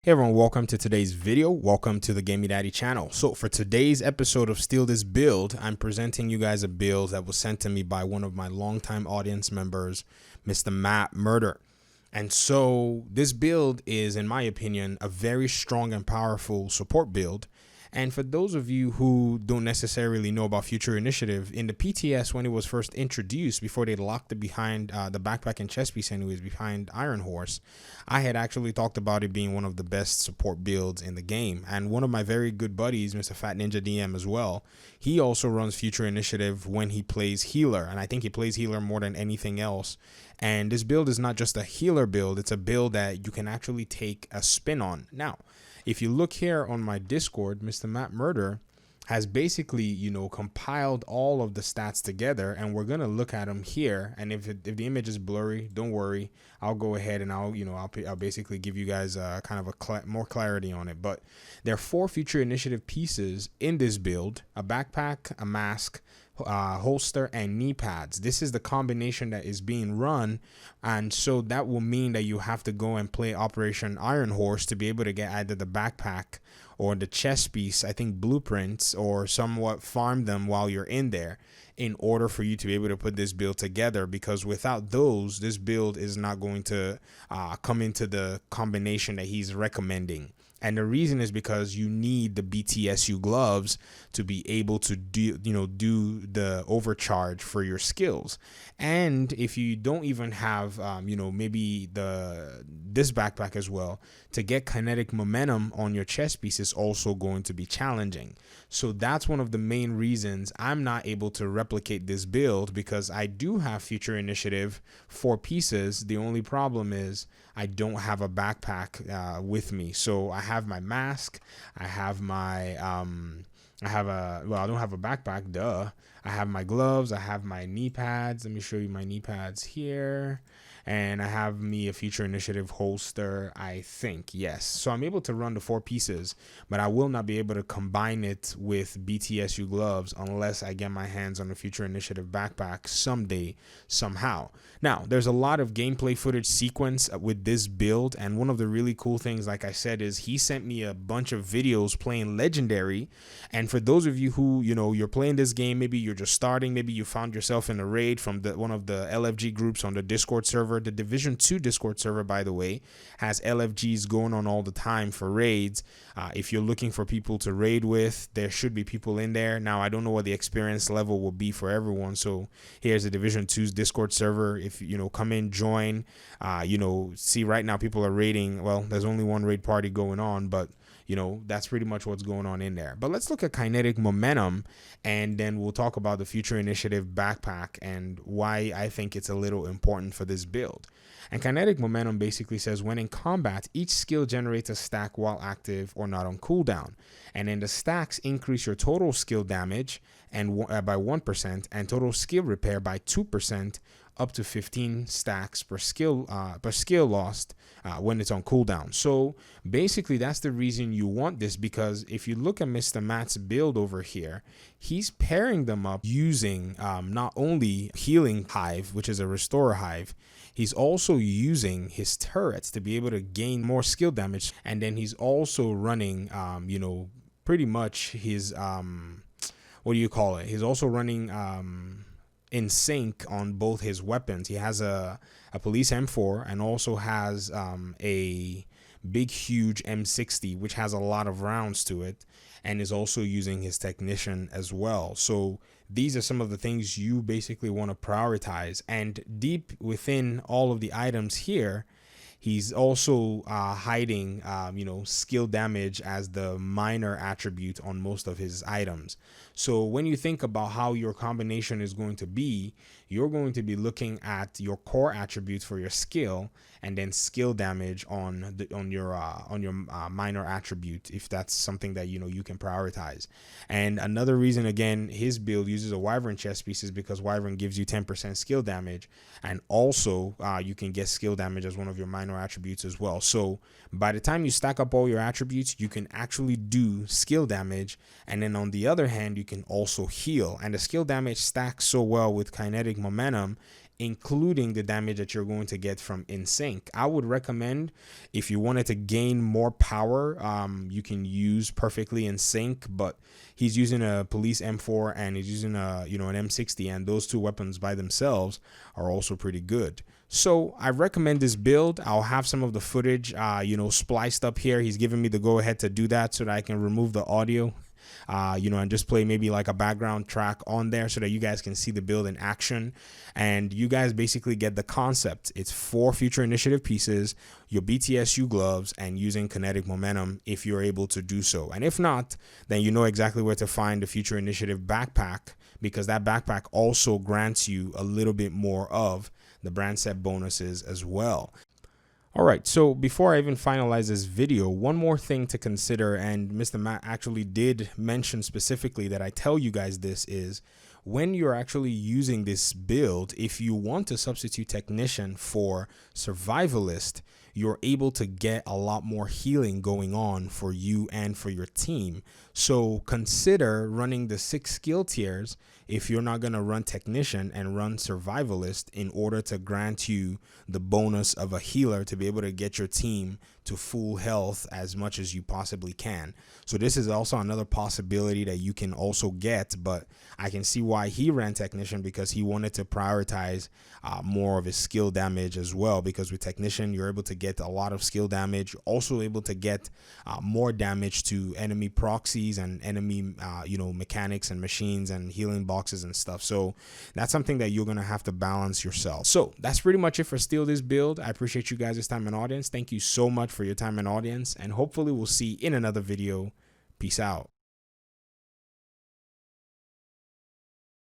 Hey everyone, welcome to today's video. Welcome to the Gamey Daddy channel. So for today's episode of Steal This Build, I'm presenting you guys a build that was sent to me by one of my longtime audience members, Mr. Matt Murder. And so this build is, in my opinion, a very strong and powerful support build. And for those of you who don't necessarily know about Future Initiative, in the PTS when it was first introduced, before they locked it behind the backpack and chest piece anyways, behind Iron Horse, I had actually talked about it being one of the best support builds in the game. And one of my very good buddies, Mr. Fat Ninja DM as well, he also runs Future Initiative when he plays healer. And I think he plays healer more than anything else. And this build is not just a healer build, it's a build that you can actually take a spin on. Now, if you look here on my Discord, Mr. Matt Murder has basically, compiled all of the stats together, and we're going to look at them here. And if the image is blurry, don't worry. I'll go ahead and I'll basically give you guys kind of more clarity on it. But there are 4 Future Initiative pieces in this build: a backpack, a mask, holster, and knee pads. This is the combination that is being run, and so that will mean that you have to go and play Operation Iron Horse to be able to get either the backpack or the chest piece, I think blueprints, or somewhat farm them while you're in there in order for you to be able to put this build together, because without those, this build is not going to come into the combination that he's recommending. And the reason is because you need the BTSU gloves to be able to do the overcharge for your skills. And if you don't even have, maybe this backpack as well, to get kinetic momentum on your chest piece is also going to be challenging. So that's one of the main reasons I'm not able to replicate this build, because I do have Future Initiative 4 pieces. The only problem is I don't have a backpack with me. So I have my mask, I have my I don't have a backpack, duh. I have my gloves, I have my knee pads. Let me show you my knee pads here. And I have me a Future Initiative holster, I think, yes. So I'm able to run the 4 pieces, but I will not be able to combine it with BTSU gloves unless I get my hands on a Future Initiative backpack someday, somehow. Now, there's a lot of gameplay footage sequence with this build, and one of the really cool things, like I said, is he sent me a bunch of videos playing Legendary. And for those of you who, you're playing this game, maybe you're just starting, maybe you found yourself in a raid from one of the LFG groups on the Discord server. The Division 2 Discord server, by the way, has LFGs going on all the time for raids. If you're looking for people to raid with, there should be people in there. Now, I don't know what the experience level will be for everyone. So here's the Division 2's Discord server. If, come in, join, see right now people are raiding. Well, there's only one raid party going on, but that's pretty much what's going on in there. But let's look at kinetic momentum, and then we'll talk about the Future Initiative backpack and why I think it's a little important for this build. And kinetic momentum basically says when in combat, each skill generates a stack while active or not on cooldown. And then the stacks increase your total skill damage and by 1% and total skill repair by 2%, up to 15 stacks per skill lost when it's on cooldown. So basically that's the reason you want this, because if you look at Mr. Matt's build over here, he's pairing them up using not only Healing Hive, which is a Restorer Hive, he's also using his turrets to be able to gain more skill damage. And then he's also running, pretty much his, he's also running in sync on both his weapons. He has a police M4 and also has a big, huge M60, which has a lot of rounds to it, and is also using his technician as well. So these are some of the things you basically want to prioritize. And deep within all of the items here, he's also hiding, skill damage as the minor attribute on most of his items. So when you think about how your combination is going to be, you're going to be looking at your core attributes for your skill, and then skill damage on your minor attribute, if that's something that you can prioritize. And another reason, again, his build uses a Wyvern chest piece is because Wyvern gives you 10% skill damage, and also you can get skill damage as one of your minor attributes as well. So by the time you stack up all your attributes, you can actually do skill damage, and then on the other hand, you can also heal. And the skill damage stacks so well with kinetic momentum including the damage that you're going to get from In Sync. I would recommend, if you wanted to gain more power, you can use Perfectly In Sync, but he's using a Police M4 and he's using an M60, and those two weapons by themselves are also pretty good. So I recommend this build. I'll have some of the footage, spliced up here. He's giving me the go ahead to do that so that I can remove the audio. And just play maybe like a background track on there so that you guys can see the build in action, and you guys basically get the concept. It's 4 Future Initiative pieces, your BTSU gloves, and using kinetic momentum if you're able to do so. And if not, then you know exactly where to find the Future Initiative backpack, because that backpack also grants you a little bit more of the brand set bonuses as well. All right, so before I even finalize this video, one more thing to consider, and Mr. Matt actually did mention specifically that I tell you guys this, is when you're actually using this build, if you want to substitute Technician for Survivalist, you're able to get a lot more healing going on for you and for your team. So consider running the 6 skill tiers if you're not going to run Technician, and run Survivalist in order to grant you the bonus of a healer to be able to get your team to full health as much as you possibly can. So this is also another possibility that you can also get, but I can see why he ran Technician, because he wanted to prioritize more of his skill damage as well, because with Technician you're able to get a lot of skill damage, also able to get more damage to enemy proxies and enemy mechanics and machines and healing boxes and stuff. So that's something that you're gonna have to balance yourself. So that's pretty much it for Steal This Build. I appreciate you guys' time and audience. Thank you so much for your time and audience, and hopefully we'll see in another video. Peace out.